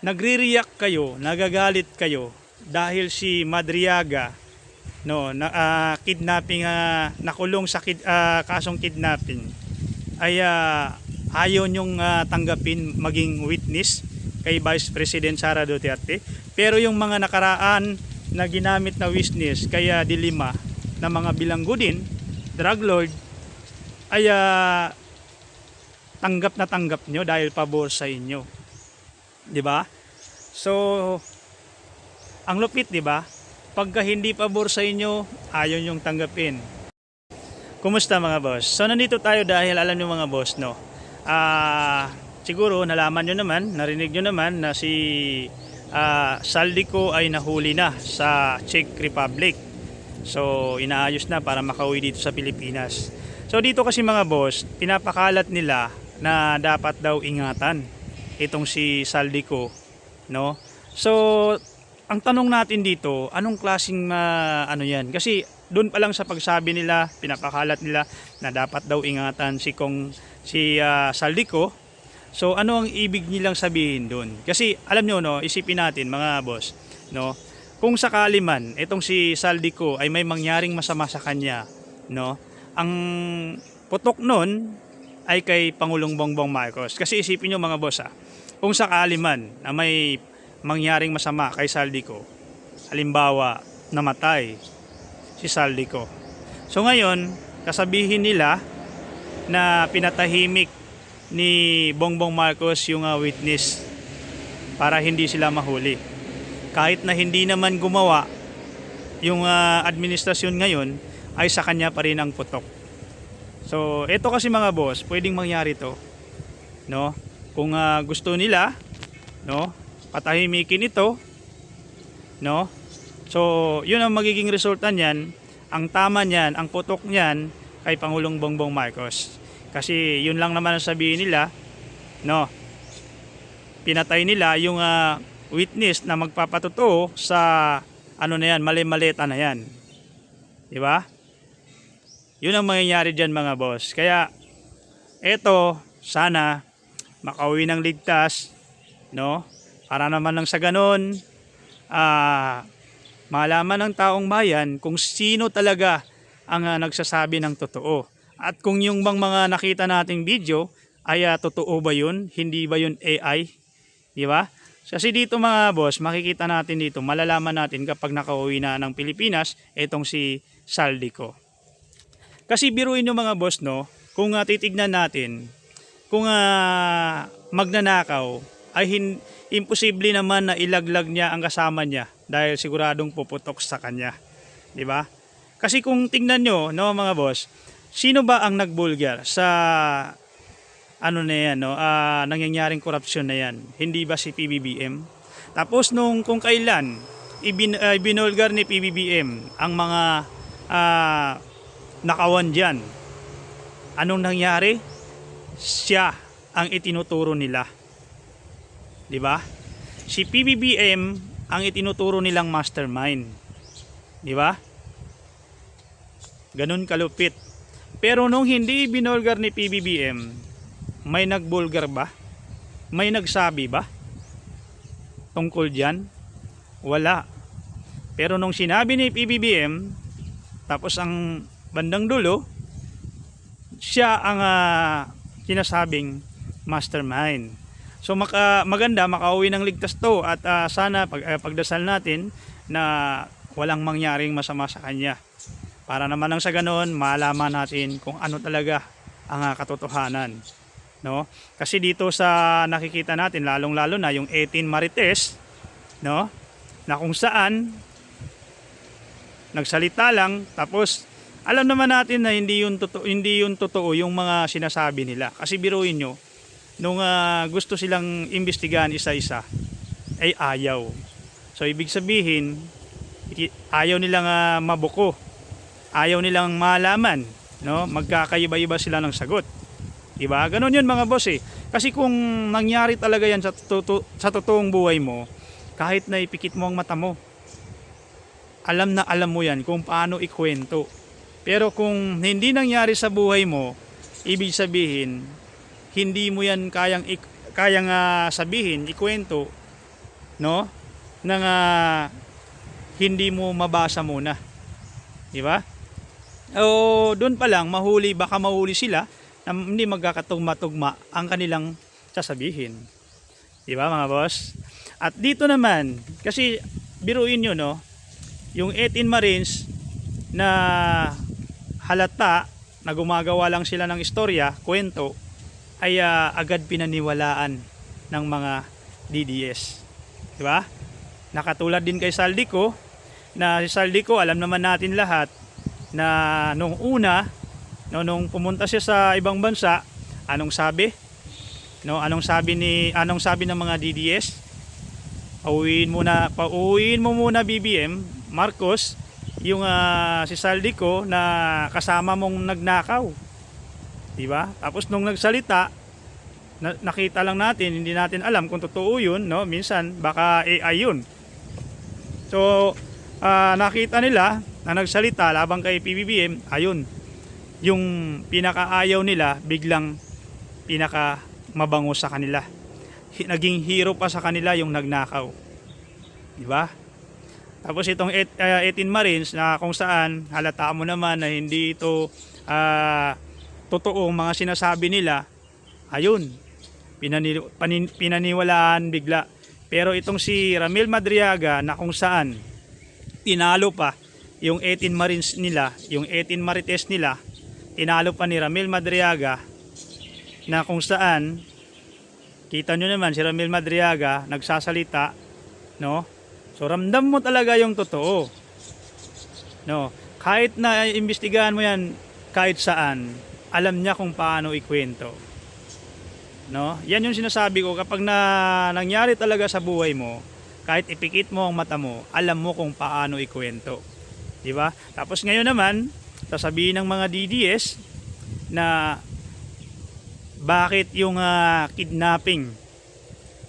nagre-react kayo, nagagalit kayo dahil si Madriaga no kidnapping, nakulong sa kasong kidnapping ay ayaw nyong tanggapin maging witness kay Vice President Sara Duterte. Pero yung mga nakaraan na ginamit na witness kaya dilima na mga bilanggo din, drug lord, ay tanggap na tanggap nyo dahil pabor sa inyo, di ba? So ang lupit, di ba? Pagka hindi pabor sa inyo, ayaw nyong tanggapin. Kumusta mga boss? So nandito tayo dahil alam nyo mga boss, no? Siguro nalaman nyo naman, narinig nyo naman na si Saldico ay nahuli na sa Czech Republic. So inaayos na para makauwi dito sa Pilipinas. So dito kasi mga boss, pinapakalat nila na dapat daw ingatan itong si Saldico, no? So ang tanong natin dito, anong klaseng ano yan? Kasi doon pa lang sa pagsabi nila, pinapakalat nila na dapat daw ingatan si Saldico. So ano ang ibig nilang sabihin doon? Kasi alam nyo, no, isipin natin mga boss, no, kung sakali man itong si Saldico ay may mangyaring masama sa kanya, no, ang putok nun ay kay Pangulong Bongbong Marcos. Kasi isipin nyo mga boss, kung sakali man na may mangyaring masama kay Saldico, halimbawa namatay si Saldico, so ngayon kasabihin nila na pinatahimik ni Bongbong Marcos yung witness para hindi sila mahuli, kahit na hindi naman gumawa yung administrasyon ngayon, ay sa kanya pa rin ang putok. So ito kasi mga boss, pwedeng mangyari to, no, kung gusto nila, no, patahimikin ito, no? So, yun ang magiging resulta niyan. Ang tama niyan, ang putok niyan kay Pangulong Bongbong Marcos. Kasi yun lang naman ang sabihin nila, no? Pinatay nila yung witness na magpapatotoo sa ano na yan, mali-maleta na yan. Di ba? Yun ang mangyayari diyan mga boss. Kaya eto, sana makauwi ng ligtas, no? Para naman lang sa ganon, malaman ng taong bayan kung sino talaga ang nagsasabi ng totoo. At kung yung mga nakita nating video ay totoo ba yun? Hindi ba yun AI? Di ba? Kasi dito mga boss, makikita natin dito, malalaman natin kapag nakauwi na ng Pilipinas itong si Saldico. Kasi biruin nyo mga boss, no, kung titignan natin, kung magnanakaw ay imposible naman na ilaglag niya ang kasama niya dahil siguradong puputok sa kanya, di ba? Kasi kung tingnan nyo, no mga boss, sino ba ang nagbulgar sa ano na yan, no, nangyayaring korupsyon na yan? Hindi ba si PBBM? Tapos kung kailan ibinulgar ni PBBM ang mga nakawan dyan, anong nangyari? Siya ang itinuturo nila. Di ba? Si PBBM ang itinuturo nilang mastermind. Di ba? Ganun kalupit. Pero nung hindi binulgar ni PBBM, may nagbulgar ba? May nagsabi ba tungkol diyan? Wala. Pero nung sinabi ni PBBM, tapos ang bandang dulo, siya ang sinasabing mastermind. So maganda makauwi ng ligtas to at sana pagdasal natin na walang mangyaring masama sa kanya. Para naman nang sa ganoon malaman natin kung ano talaga ang katotohanan, no? Kasi dito sa nakikita natin lalong-lalo na yung 18 Marites, no? Na kung saan nagsalita lang tapos alam naman natin na hindi yun totoo yung mga sinasabi nila. Kasi biruin nyo, nung gusto silang imbestigahan isa-isa ay ayaw. So ibig sabihin ayaw nilang mabuko, ayaw nilang malaman, no? Magkakaiba-iba sila ng sagot, diba? Ganon yun mga boss Kasi kung nangyari talaga yan sa totoong buhay mo, kahit na ipikit mo ang mata mo, alam na alam mo yan kung paano ikwento. Pero kung hindi nangyari sa buhay mo, ibig sabihin hindi mo yan kayang sabihin, ikwento no, ng hindi mo mabasa muna, di ba? O doon pa lang baka mahuli sila na hindi magkakatugma-tugma ang kanilang sasabihin. Di ba mga boss? At dito naman, kasi biruin nyo, no, yung 18 Marines na halata na gumagawa lang sila ng istorya, kwento, ay agad pinaniwalaan ng mga DDS. Di ba? Nakatulad din kay Saldico, na si Saldico, alam naman natin lahat na nung una, no, nung pumunta siya sa ibang bansa, anong sabi? No, anong sabi ng mga DDS? Pauwiin mo muna BBM Marcos yung si Saldico na kasama mong nagnakaw. 'Di ba? Tapos nung nagsalita, nakita lang natin, hindi natin alam kung totoo 'yun, no? Minsan baka AI 'yun. So, nakita nila na nagsalita labang kay PBBM, ayun. Yung pinakaayaw nila biglang pinaka mabango sa kanila. Naging hero pa sa kanila yung nagnakaw. Di ba? Tapos itong 18 Marines na kung saan halata mo naman na hindi ito totoo mga sinasabi nila, ayun, pinaniwalaan bigla. Pero itong si Ramil Madriaga na kung saan tinalo pa yung 18 Marines nila, yung 18 Marites nila, tinalo pa ni Ramil Madriaga, na kung saan kita nyo naman si Ramil Madriaga nagsasalita, no? So ramdam mo talaga yung totoo, no? Kahit na imbestigahan mo yan kahit saan, alam niya kung paano ikwento, no? Yan yung sinasabi ko, kapag nangyari talaga sa buhay mo, kahit ipikit mo ang mata mo, alam mo kung paano ikwento, di ba? Tapos ngayon naman sasabihin ng mga DDS na bakit yung kidnapping,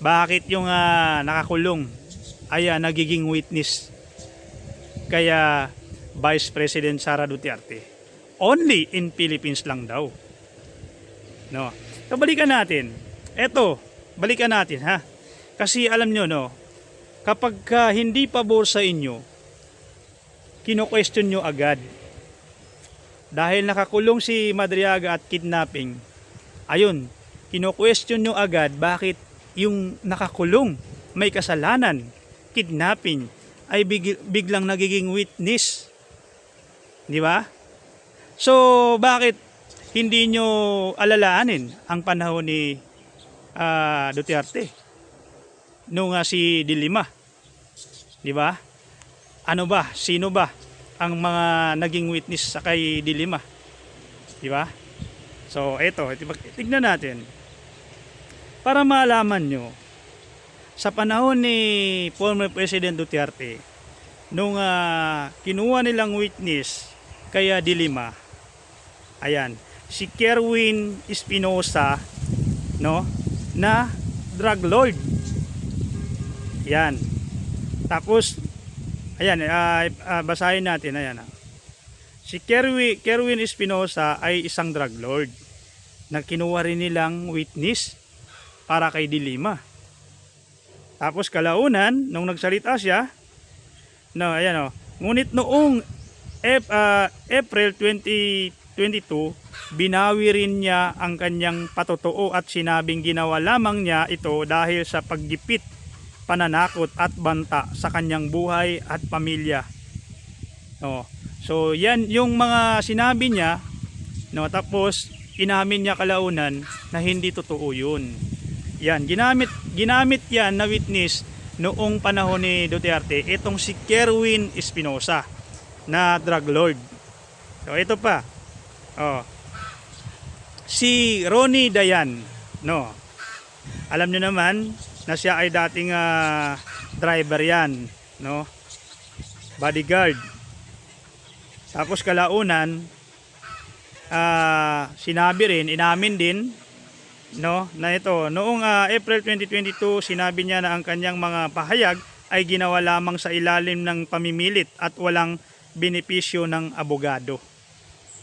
bakit yung nakakulong ay nagiging witness kaya Vice President Sara Duterte. Only in Philippines lang daw, no? So balikan natin. Balikan natin, ha. Kasi alam nyo, no, kapag hindi pabor sa inyo, kino-question nyo agad. Dahil nakakulong si Madriaga at kidnapping, ayun, kino-question nyo agad bakit yung nakakulong may kasalanan, kidnapping, ay biglang nagiging witness. Di ba? So, bakit hindi nyo alalaanin ang panahon ni Duterte nung si Dilima? Di ba? Ano ba? Sino ba ang mga naging witness sa kay Dilima? Di ba? So, tignan natin. Para malaman nyo, sa panahon ni former President Duterte, nung kinuha nilang witness kaya Dilima, ayan, si Kerwin Espinosa, no, na drug lord. Yan. Tapos, ayan, basahin natin, ayan. Si Kerwin Espinosa ay isang drug lord na kinuha rin nilang witness para kay Dilima. Tapos kalaunan, nung nagsalita siya, no, ayan o, ngunit noong April 2022, binawi rin niya ang kanyang patotoo at sinabing ginawa lamang niya ito dahil sa paggipit, pananakot at banta sa kanyang buhay at pamilya. No. So yan yung mga sinabi niya, no, tapos inamin niya kalaunan na hindi totoo yun. Yan, ginamit yan na witness noong panahon ni Duterte, itong si Kerwin Espinosa na drug lord. So ito pa. Oh. Si Ronnie Dayan, no. Alam niyo naman na siya ay dating driver yan, no. Bodyguard. Tapos kalaunan sinabi rin, inamin din, no, na ito noong April 2022, sinabi niya na ang kanyang mga pahayag ay ginawa lamang sa ilalim ng pamimilit at walang benepisyo ng abogado.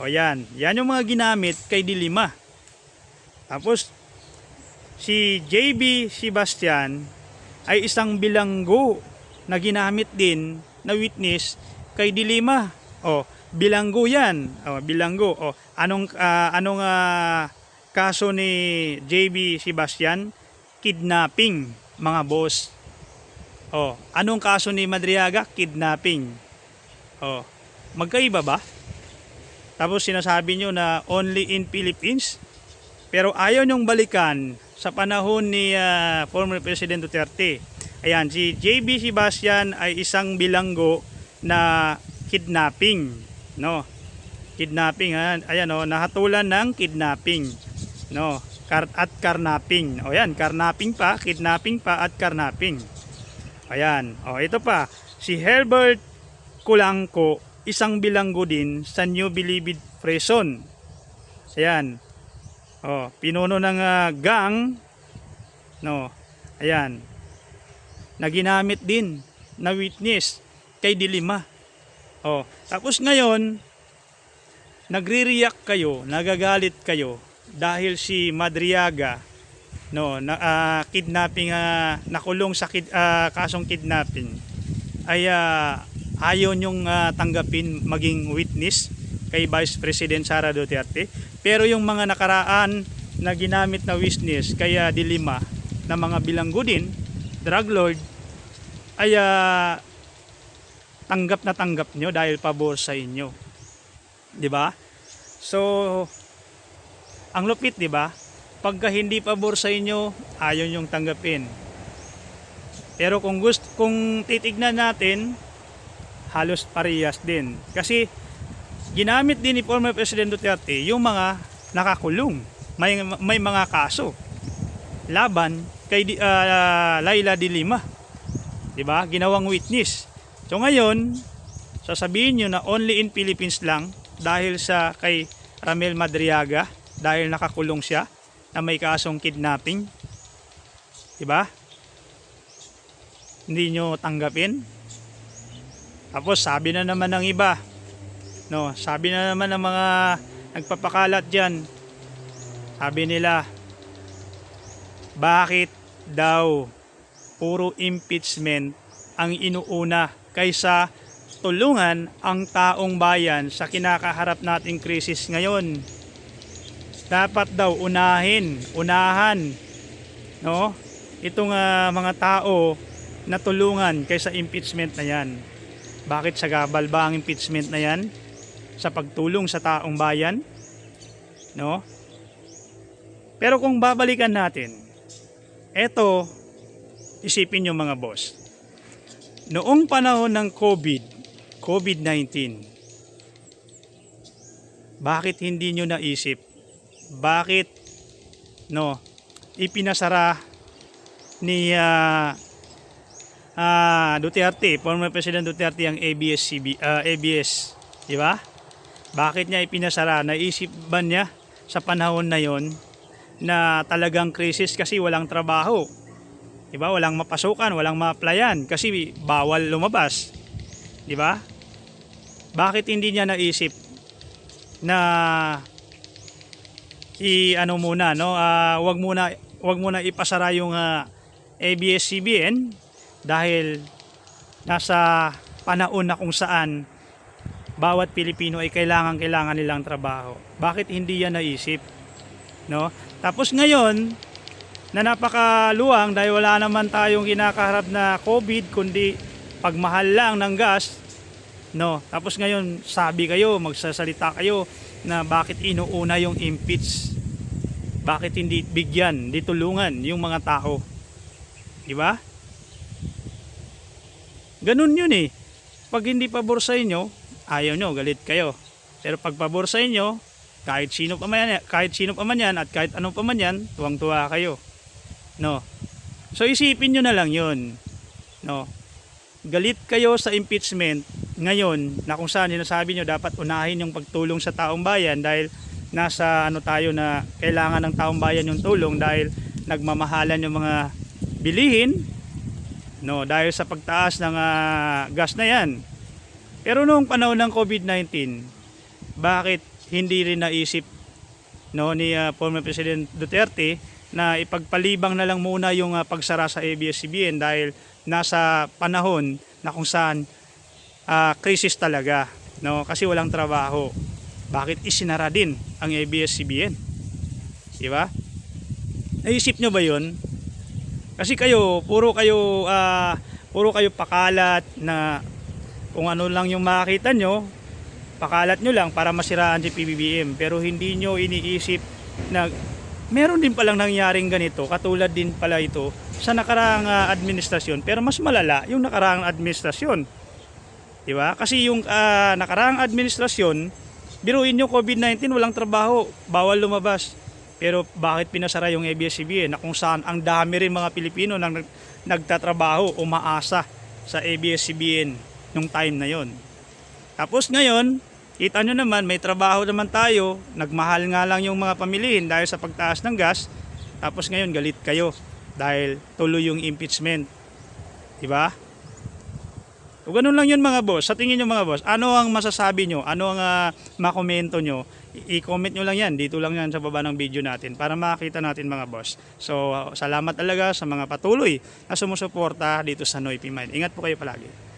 O yan yung mga ginamit kay Dilima. Tapos si JB Sebastian ay isang bilanggo na ginamit din na witness kay Dilima. O, bilanggo yan. O, bilanggo. O, anong kaso ni JB Sebastian? Kidnapping, mga boss. O, anong kaso ni Madriaga? Kidnapping. O, magkaiba ba? Tapos sinasabi nyo na only in Philippines. Pero ayaw nyong balikan sa panahon ni former President Duterte. Ayan, si JB Sebastian ay isang bilanggo na kidnapping, no? Kidnapping, ayan, oh, nahatulan ng kidnapping, no? At karnapping. O yan, karnapping pa, kidnapping pa at karnapping. Ayan, o ito pa, si Herbert Kulangko, isang bilanggo din sa New Bilibid Prison. Ayan. Oh, pinuno ng gang, no. Ayan. Na ginamit din na witness kay Dilima. Oh, tapos ngayon nagre-react kayo, nagagalit kayo dahil si Madriaga, no, na kidnapping, nakulong sa kasong kidnapping, ay ayaw nyong tanggapin maging witness kay Vice President Sara Duterte. Pero yung mga nakaraan na ginamit na witness kaya Dilima na mga bilanggo din, drug lord, ay tanggap na tanggap nyo dahil pabor sa inyo. 'Di ba? So ang lupit, 'di ba? Pagka hindi pabor sa inyo, ayaw nyong tanggapin. Pero kung titignan natin, halos parehas din. Kasi ginamit din ni former President Duterte yung mga nakakulong. May mga kaso laban kay Laila de Lima. 'Di ba? Ginawang witness. So ngayon, sasabihin niyo na only in Philippines lang dahil sa kay Ramel Madriaga, dahil nakakulong siya na may kasong kidnapping. 'Di ba? Hindi nyo tanggapin. Tapos sabi na naman ng iba, no, sabi na naman ng mga nagpapakalat diyan. Sabi nila, bakit daw puro impeachment ang inuuna kaysa tulungan ang taong bayan sa kinakaharap nating krisis ngayon? Dapat daw unahan, no, itong mga tao na tulungan kaysa impeachment na yan. Bakit sagabal ba ang impeachment na yan sa pagtulong sa taong bayan? No? Pero kung babalikan natin, eto, isipin nyo mga boss. Noong panahon ng COVID-19, bakit hindi nyo naisip? Bakit no, ipinasara ni Duterte, former President Duterte, ang ABS, di ba? Bakit niya ipinasara? Naisip ba niya sa panahon na yon na talagang krisis kasi walang trabaho? Di ba? Walang mapasukan, walang ma-applyan kasi bawal lumabas. Di ba? Bakit hindi niya naisip na wag muna ipasara yung ABS-CBN dahil nasa panahon na kung saan bawat Pilipino ay kailangan nilang trabaho. Bakit hindi yan naisip? No? Tapos ngayon, na napakaluwang dahil wala naman tayong kinakaharap na COVID kundi pagmahal lang ng gas, no? Tapos ngayon, sabi kayo, magsasalita kayo na bakit inuuna yung impeach? Bakit hindi bigyan, di tulungan yung mga tao? Di ba? Ganun yun eh. Pag hindi pabor sa inyo, ayaw nyo, galit kayo. Pero pag pabor sa inyo, kahit sino pa man yan at kahit anong pa man yan, tuwang-tuwa kayo. No. So isipin nyo na lang yun. No. Galit kayo sa impeachment ngayon na kung saan sinasabi nyo dapat unahin yung pagtulong sa taong bayan dahil nasa tayo na kailangan ng taong bayan yung tulong dahil nagmamahalan yung mga bilihin, no, dahil sa pagtaas ng gas na yan. Pero noong panahon ng COVID-19, bakit hindi rin naisip, no, ni former President Duterte na ipagpalibang na lang muna yung pagsara sa ABS-CBN dahil nasa panahon na kung saan krisis talaga, no? Kasi walang trabaho. Bakit isinara din ang ABS-CBN? Di ba? Naisip nyo ba yun? Kasi kayo, puro kayo pakalat na kung ano lang yung makita nyo, pakalat nyo lang para masiraan si PBBM. Pero hindi nyo iniisip na meron din palang nangyaring ganito, katulad din pala ito sa nakaraang administrasyon, pero mas malala yung nakaraang administrasyon. Di ba? Kasi yung nakaraang administrasyon, biruin nyo COVID-19, walang trabaho, bawal lumabas. Pero bakit pinasara yung ABS-CBN na kung saan ang dami rin mga Pilipino nang nagtatrabaho, umaasa sa ABS-CBN nung time na yon. Tapos ngayon, kita nyo naman, may trabaho naman tayo, nagmahal nga lang yung mga pamilihin dahil sa pagtaas ng gas, tapos ngayon galit kayo dahil tuloy yung impeachment. Diba? O ganun lang yun mga boss. Sa tingin nyo mga boss, ano ang masasabi nyo? Ano ang makomento nyo? I-comment nyo lang yan. Dito lang yan sa baba ng video natin para makita natin mga boss. So, salamat talaga sa mga patuloy na sumusuporta dito sa Noy P Mind. Ingat po kayo palagi.